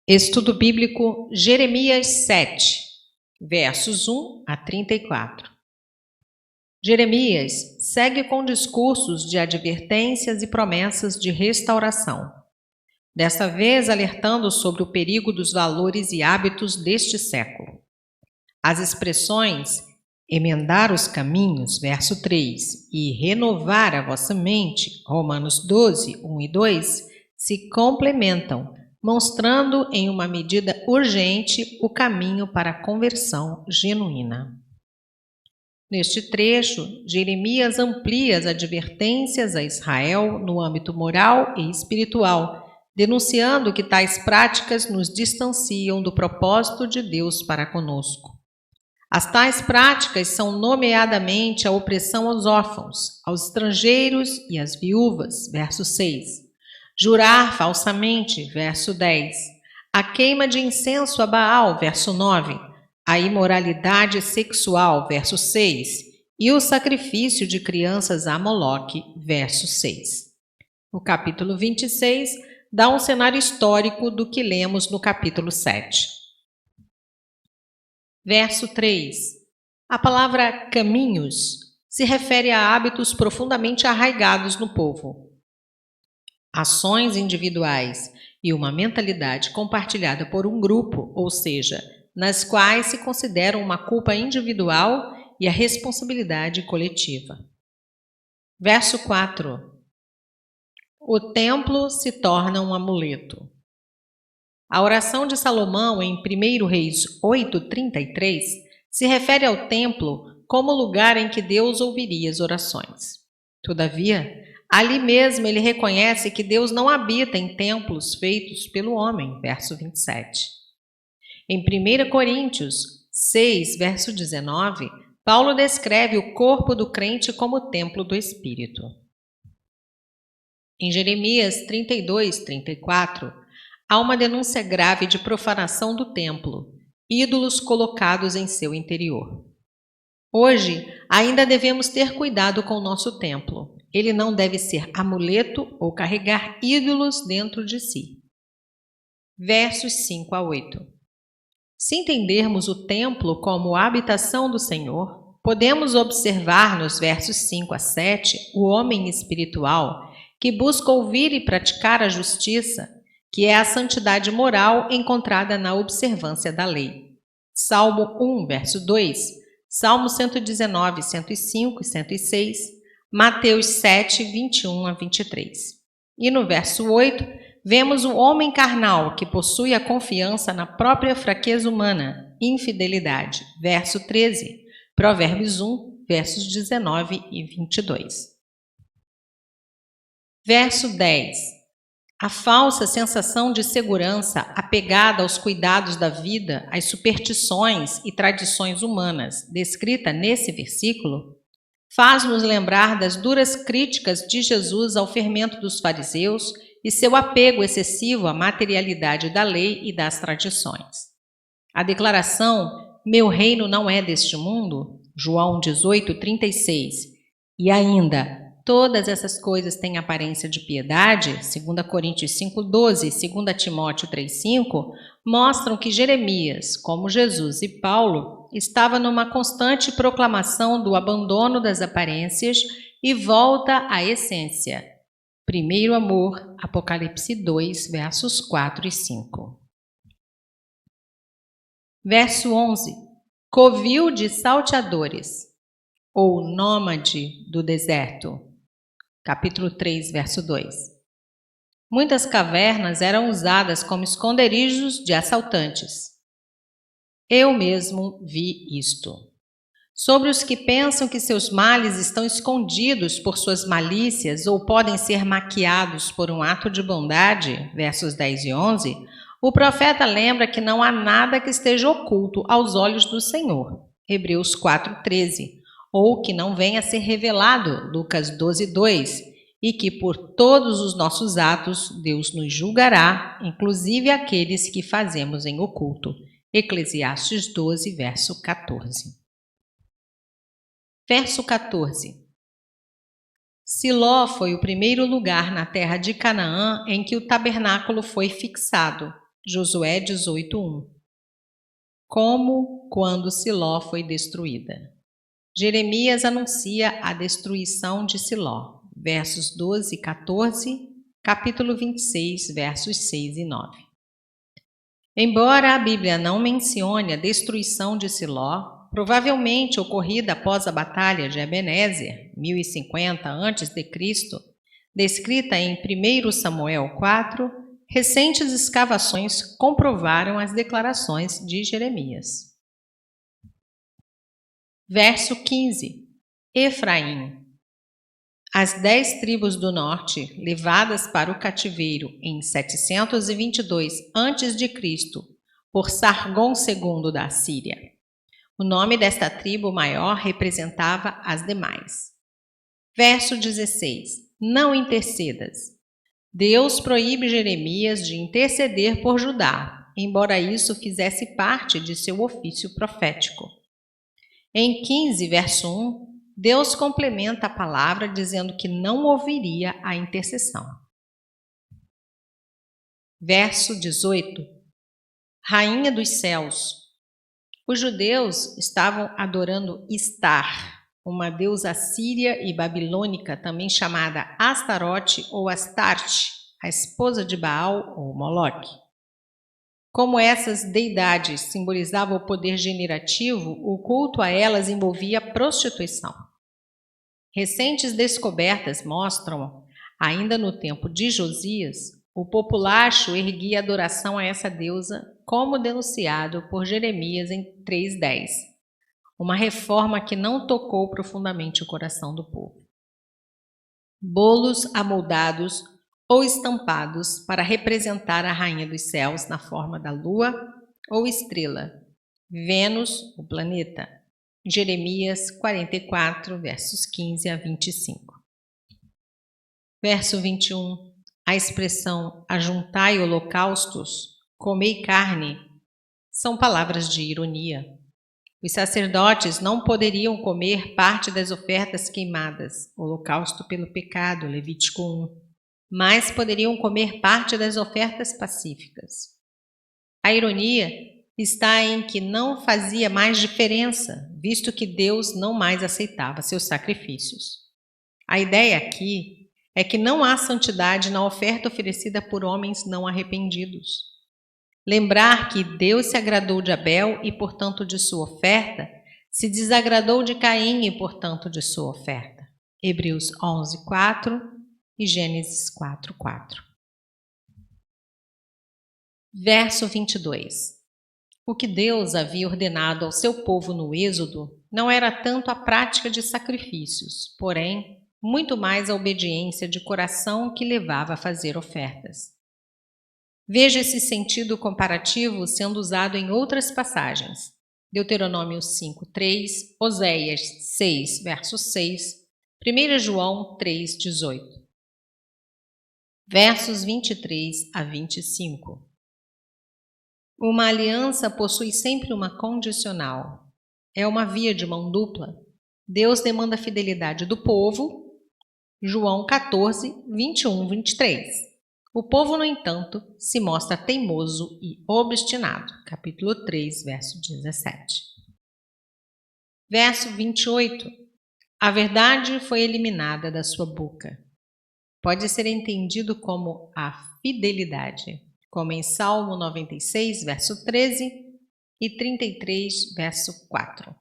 Estudo Bíblico Jeremias 7, versos 1 a 34. Jeremias segue com discursos de advertências e promessas de restauração, desta vez alertando sobre o perigo dos valores e hábitos deste século. As expressões emendar os caminhos, verso 3, e renovar a vossa mente, Romanos 12, 1 e 2, se complementam, mostrando em uma medida urgente o caminho para a conversão genuína. Neste trecho, Jeremias amplia as advertências a Israel no âmbito moral e espiritual, denunciando que tais práticas nos distanciam do propósito de Deus para conosco. As tais práticas são nomeadamente a opressão aos órfãos, aos estrangeiros e às viúvas, verso 6. Jurar falsamente, verso 10. A queima de incenso a Baal, verso 9. A imoralidade sexual, verso 6. E o sacrifício de crianças a Moloque, verso 6. O capítulo 26 dá um cenário histórico do que lemos no capítulo 7. Verso 3. A palavra caminhos se refere a hábitos profundamente arraigados no povo. Ações individuais e uma mentalidade compartilhada por um grupo, ou seja, nas quais se consideram uma culpa individual e a responsabilidade coletiva. Verso 4. O templo se torna um amuleto. A oração de Salomão em 1 Reis 8:33 se refere ao templo como lugar em que Deus ouviria as orações. Todavia, ali mesmo ele reconhece que Deus não habita em templos feitos pelo homem, verso 27. Em 1 Coríntios 6, verso 19, Paulo descreve o corpo do crente como o templo do Espírito. Em Jeremias 32:34, há uma denúncia grave de profanação do templo, ídolos colocados em seu interior. Hoje, ainda devemos ter cuidado com o nosso templo. Ele não deve ser amuleto ou carregar ídolos dentro de si. Versos 5 a 8. Se entendermos o templo como a habitação do Senhor, podemos observar nos versos 5 a 7 o homem espiritual que busca ouvir e praticar a justiça, que é a santidade moral encontrada na observância da lei. Salmo 1, verso 2, Salmo 119, 105 e 106, Mateus 7, 21 a 23. E no verso 8, vemos o homem carnal que possui a confiança na própria fraqueza humana, infidelidade. Verso 13, Provérbios 1, versos 19 e 22. Verso 10. A falsa sensação de segurança apegada aos cuidados da vida, às superstições e tradições humanas, descrita nesse versículo, faz-nos lembrar das duras críticas de Jesus ao fermento dos fariseus e seu apego excessivo à materialidade da lei e das tradições. A declaração, meu reino não é deste mundo, João 18:36, e ainda, todas essas coisas têm aparência de piedade, 2 Coríntios 5:12 e 2 Timóteo 3:5, mostram que Jeremias, como Jesus e Paulo, estava numa constante proclamação do abandono das aparências e volta à essência. Primeiro amor, Apocalipse 2, versos 4 e 5. Verso 11. Covil de salteadores, ou nômade do deserto. Capítulo 3, verso 2. Muitas cavernas eram usadas como esconderijos de assaltantes. Eu mesmo vi isto. Sobre os que pensam que seus males estão escondidos por suas malícias ou podem ser maquiados por um ato de bondade, versos 10 e 11, o profeta lembra que não há nada que esteja oculto aos olhos do Senhor, Hebreus 4:13, ou que não venha a ser revelado, Lucas 12:2, e que por todos os nossos atos Deus nos julgará, inclusive aqueles que fazemos em oculto, Eclesiastes 12, verso 14. Verso 14. Siló foi o primeiro lugar na terra de Canaã em que o tabernáculo foi fixado. Josué 18:1. Como quando Siló foi destruída. Jeremias anuncia a destruição de Siló, versos 12 e 14, capítulo 26, versos 6 e 9. Embora a Bíblia não mencione a destruição de Siló, provavelmente ocorrida após a Batalha de Ebenezer, 1050 a.C., descrita em 1 Samuel 4, recentes escavações comprovaram as declarações de Jeremias. Verso 15. Efraim. As 10 tribos do norte, levadas para o cativeiro em 722 a.C. por Sargon II da Síria. O nome desta tribo maior representava as demais. Verso 16. Não intercedas. Deus proíbe Jeremias de interceder por Judá, embora isso fizesse parte de seu ofício profético. Em 15, verso 1, Deus complementa a palavra dizendo que não ouviria a intercessão. Verso 18. Rainha dos céus. Os judeus estavam adorando Istar, uma deusa síria e babilônica, também chamada Astarote ou Astarte, a esposa de Baal ou Moloque. Como essas deidades simbolizavam o poder generativo, o culto a elas envolvia prostituição. Recentes descobertas mostram, ainda no tempo de Josias, o populacho erguia adoração a essa deusa, como denunciado por Jeremias em 3:10, uma reforma que não tocou profundamente o coração do povo. Bolos amoldados ou estampados para representar a rainha dos céus na forma da lua ou estrela, Vênus, o planeta. Jeremias 44, versos 15 a 25. Verso 21. A expressão ajuntai holocaustos, comei carne, são palavras de ironia. Os sacerdotes não poderiam comer parte das ofertas queimadas, holocausto pelo pecado, Levítico 1, mas poderiam comer parte das ofertas pacíficas. A ironia está em que não fazia mais diferença, visto que Deus não mais aceitava seus sacrifícios. A ideia aqui é que não há santidade na oferta oferecida por homens não arrependidos. Lembrar que Deus se agradou de Abel e, portanto, de sua oferta, se desagradou de Caim e, portanto, de sua oferta. Hebreus 11:4 e Gênesis 4:4. Verso 22. O que Deus havia ordenado ao seu povo no Êxodo não era tanto a prática de sacrifícios, porém, muito mais a obediência de coração que levava a fazer ofertas. Veja esse sentido comparativo sendo usado em outras passagens. Deuteronômio 5:3, Oséias 6, verso 6, 1 João 3:18. Versos 23 a 25. Uma aliança possui sempre uma condicional. É uma via de mão dupla. Deus demanda a fidelidade do povo. João 14, 21, 23. O povo, no entanto, se mostra teimoso e obstinado. Capítulo 3, verso 17. Verso 28. A verdade foi eliminada da sua boca. Pode ser entendido como a fidelidade, como em Salmo 96, verso 13 e 33, verso 4.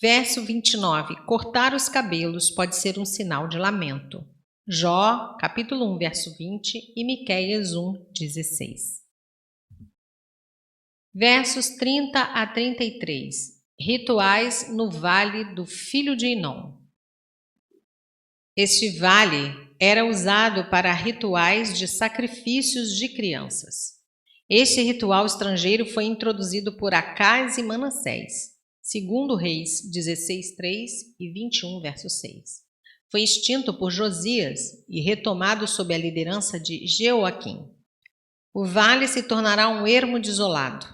Verso 29. Cortar os cabelos pode ser um sinal de lamento. Jó, capítulo 1, verso 20 e Miqueias 1, 16. Versos 30 a 33. Rituais no Vale do Filho de Inom. Este vale era usado para rituais de sacrifícios de crianças. Este ritual estrangeiro foi introduzido por Acás e Manassés, segundo Reis 16:3 e 21, verso 6. Foi extinto por Josias e retomado sob a liderança de Jeoaquim. O vale se tornará um ermo desolado.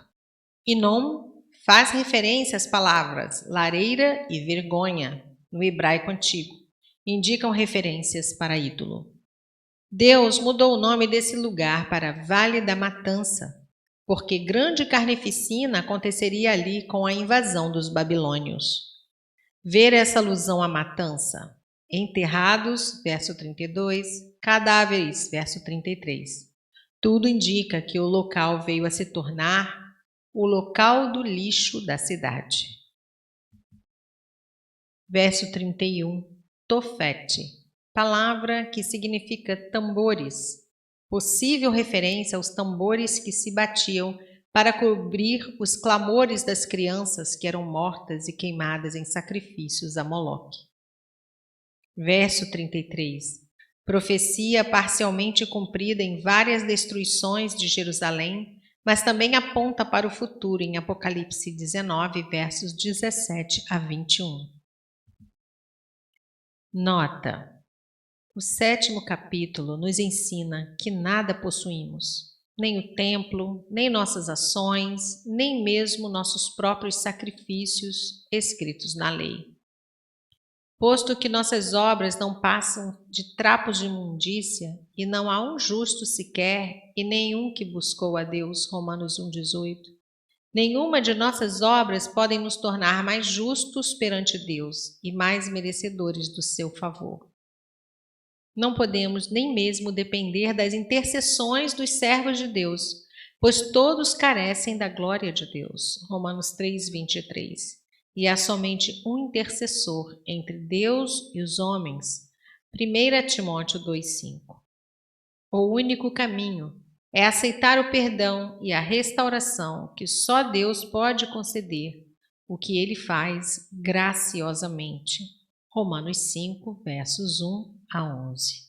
Inom faz referência às palavras lareira e vergonha no hebraico antigo. Indicam referências para ídolo. Deus mudou o nome desse lugar para Vale da Matança, porque grande carnificina aconteceria ali com a invasão dos babilônios. Ver essa alusão à matança. Enterrados, verso 32, cadáveres, verso 33. Tudo indica que o local veio a se tornar o local do lixo da cidade. Verso 31, Tofete, palavra que significa tambores, possível referência aos tambores que se batiam para cobrir os clamores das crianças que eram mortas e queimadas em sacrifícios a Moloque. Verso 33, profecia parcialmente cumprida em várias destruições de Jerusalém, mas também aponta para o futuro em Apocalipse 19, versos 17 a 21. Nota: o 7º capítulo nos ensina que nada possuímos, nem o templo, nem nossas ações, nem mesmo nossos próprios sacrifícios escritos na lei. Posto que nossas obras não passam de trapos de imundícia, e não há um justo sequer, e nenhum que buscou a Deus, Romanos 1,18, nenhuma de nossas obras podem nos tornar mais justos perante Deus e mais merecedores do seu favor. Não podemos nem mesmo depender das intercessões dos servos de Deus, pois todos carecem da glória de Deus, Romanos 3,23. E há somente um intercessor entre Deus e os homens, 1 Timóteo 2,5. O único caminho é aceitar o perdão e a restauração que só Deus pode conceder, o que Ele faz graciosamente. Romanos 5, versos 1 a 11.